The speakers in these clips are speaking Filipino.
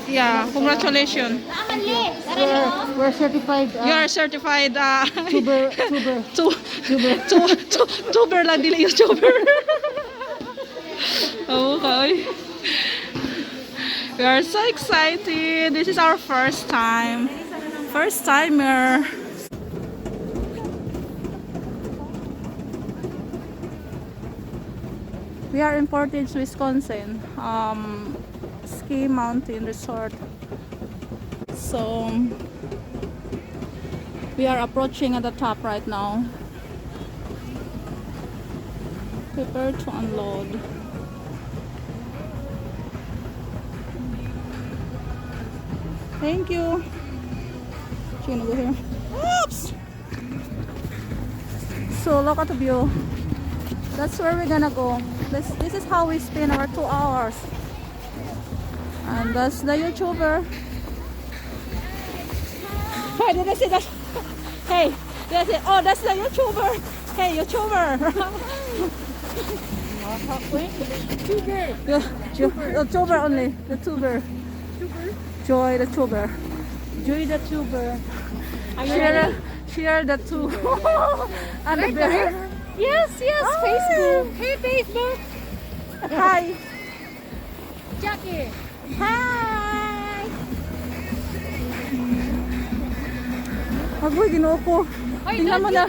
Yeah, congratulations. We're certified. You are certified Tuber. tuber lang, dili YouTuber. Okay. We are so excited. This is our first time. First timer. We are in Portage, Wisconsin. Ski Mountain Resort. So we are approaching at the top right now. Prepare to unload. Thank you. She's gonna go here. Oops! So look at the view. That's where we're gonna go. This is how we spend our 2 hours. And that's the YouTuber. Hey, did I say that? Hey, did I say, oh, that's the YouTuber. Hey, YouTuber. YouTuber only. The tuber. Joy the tuber. Joy the tuber. Share the two. And the bear. Yes, Oh. Facebook. Hey, Facebook. Hi. Jackie. Hi. Agoy, ginoo ko. Oy, Tingnan mo na.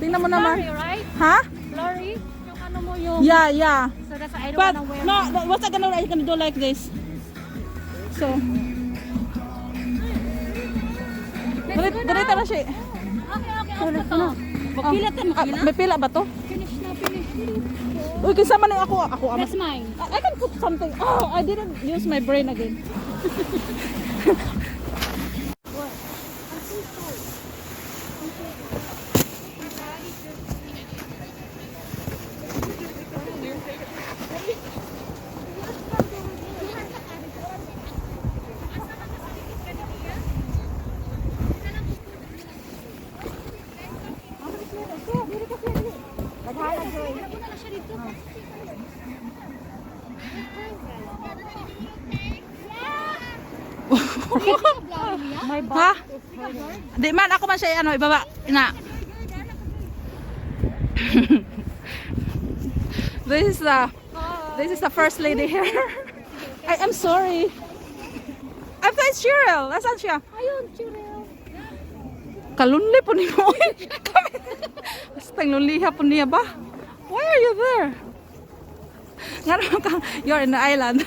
Tingnan mo naman. Blurry, right? Ha? Blurry? Yung ano mo yung... Yeah. So that's why I don't But wanna wear... no, what's I gonna do like this? So. Ganito na siya. Okay, off to. Magpila ka, magpila? May pila ba to? Finish na, finish. Uy, kasama na ako. That's mine. I can put something. Oh, I didn't use my brain again. My Ha? Di man, ako man siya ibaba na. This is the first lady here. I'm sorry. I thought it's Cheryl. Nasaan siya? Ayun, Cheryl. Kalunli po ni mo. Basta lunliha po niya ba? Why are you there? Nga naman ka, you're in the island.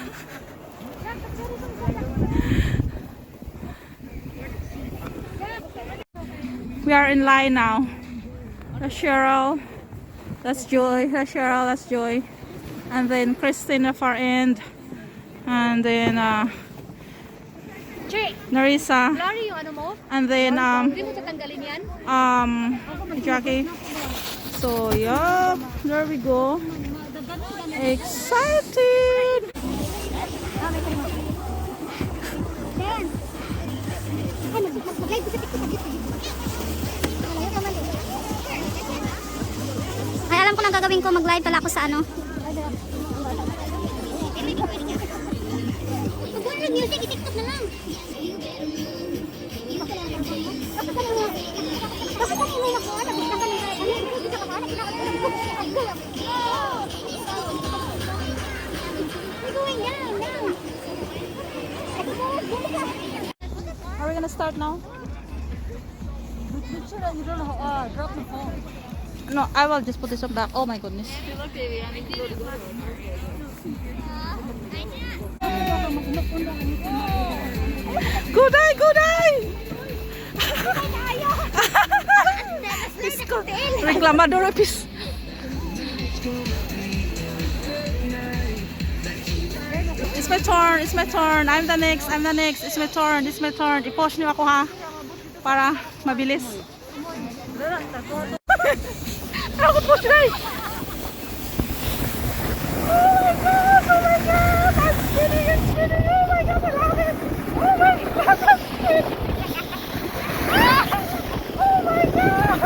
We are in line now. That's Cheryl. That's Joy. That's Cheryl. That's Joy. And then Kristine at far end. And then Che, Narisa. blurry yung ano mo? And then Hindi mo tatanggalin yan? Jackie. So yeah, there we go. Excited. Ay, alam ko na gagawin ko, mag-live pala ako sa ano. Mag-live music, i-tiktok na lang. Are we gonna start now? Make sure that you don't drop the phone. No, I will just put this on back. Oh my goodness. Good eye, good eye. Reclamador epis. It's my turn, it's my turn. I'm the next, I'm the next. It's my turn, it's my turn. I-post niyo ako ha. Para mabilis. Ako po siya. Oh my God, oh my God. I'm spinning, I'm spinning. Oh my God, I love it. Oh my God, I'm spinning. Oh my God.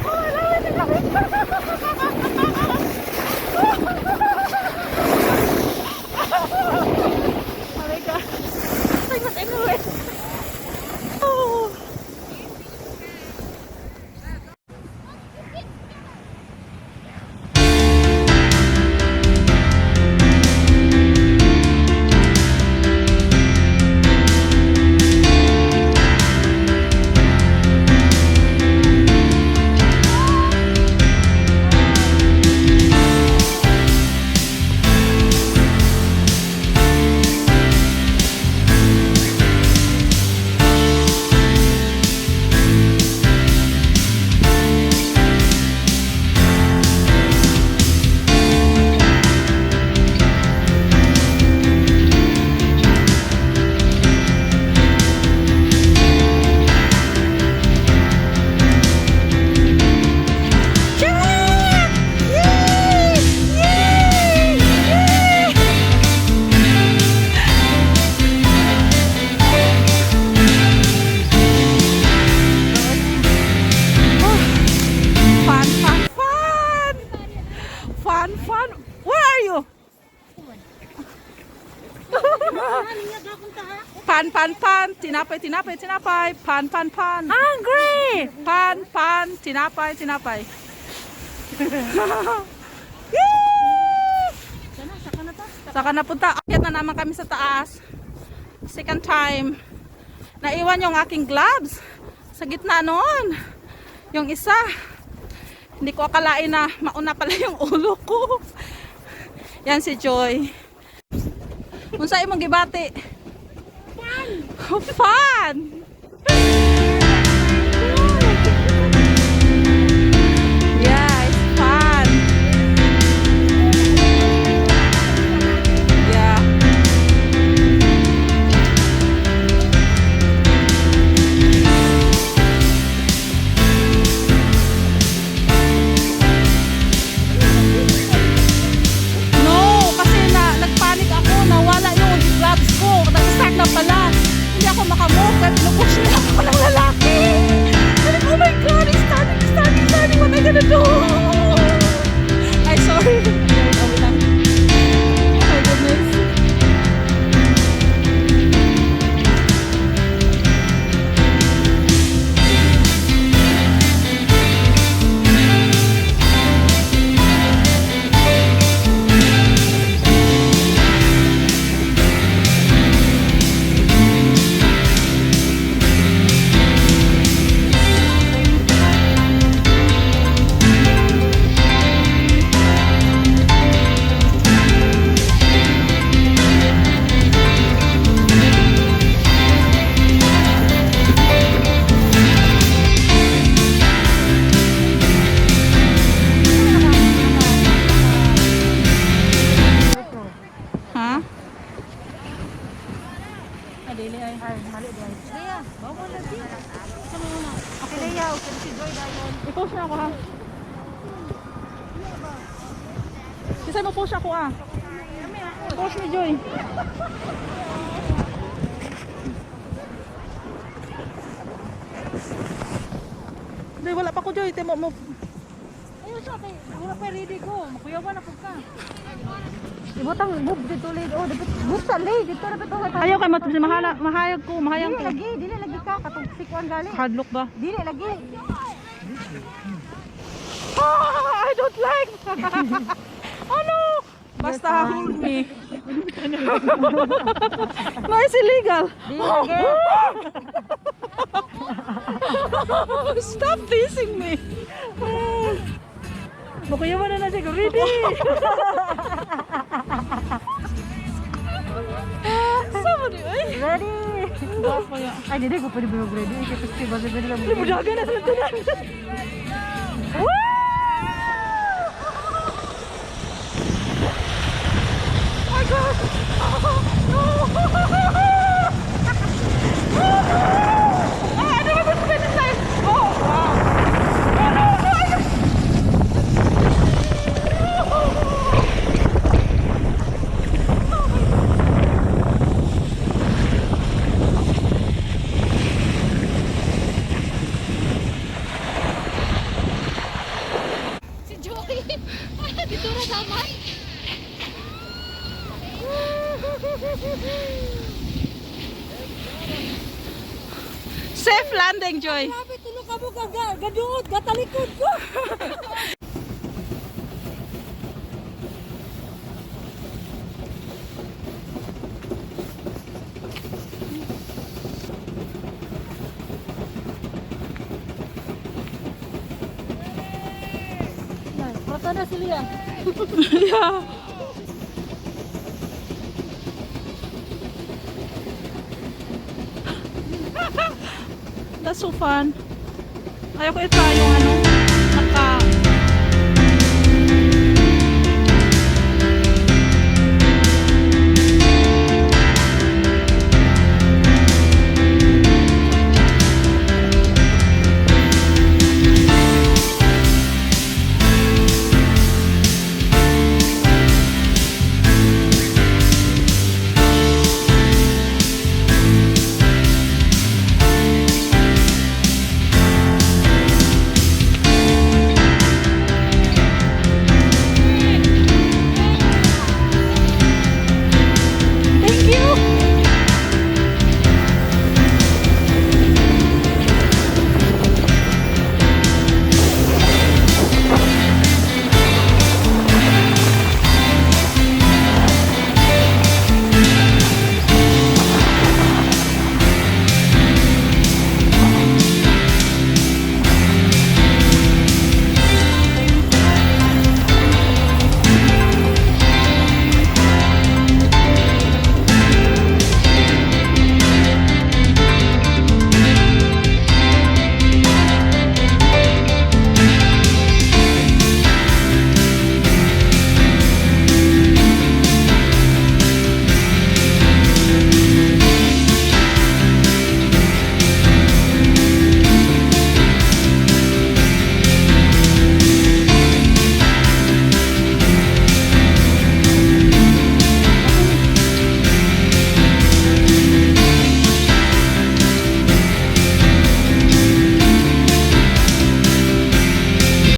Oh, I love it, I love it. Pan, pan, pan. Tinapay, tinapay, tinapay. Pan, pan, pan. Hungry! Pan, pan. Tinapay, tinapay. Saka na punta. Akyat na naman kami sa taas. Second time. Naiwan yung aking gloves sa gitna noon. Yung isa. Hindi ko akalain na mauna pala yung ulo ko. Yan si Joy. Unsa imong gibati? Fun! Fun! Yeah, it's fun. Yeah. No, kasi nagpanik ako, nawala yung gloves ko. Nag-start na pala. Hindi ako makamove, kahit pinupush na ako ng lalaki. Sabi ko, oh my God, it's starting, starting, starting. What am I gonna do? Ay, sorry. Oh my goodness. Ha? Adili ay. Mali din. Leia, bawa lagi. Sama mo na. Okay, Leia, okay si Joy dayon. I-post na ako ha. Kasi mo post ako ah. Post ni Joy. Joy, wala pa ko Joy. Temo mo. Ayun siya kay wala pa ready ko. Makuyawan na pud ka. Ibutang bub dito lid. Oh, dapat busa lid dito dapat oh. Ayaw kay mahayag ko, mahayag ko. Dili lagi ka katong sikwan gali. Hardlock ba? Dili lagi. Ah, I don't like. Ano? Basta hold me. No, it's illegal. Dili lagi. Stop teasing me. Makuyawan na siya. Ready. Somebody, ay. Ready. Guwapo ya. Ay, dili ko pwede bilog ready. Kaya festival sa ganila. Limudagan na sa tunan. Oh my God. No. Ah, I never put it inside. Oh, wow. No, no, no. Si Joy. Dito na naman. Safe landing, Joy. Grabe, tulog ka mo gaduot, gatalikod ko. Prata na sila. Yeah. That's so fun. Ayaw ko i-try yung ano.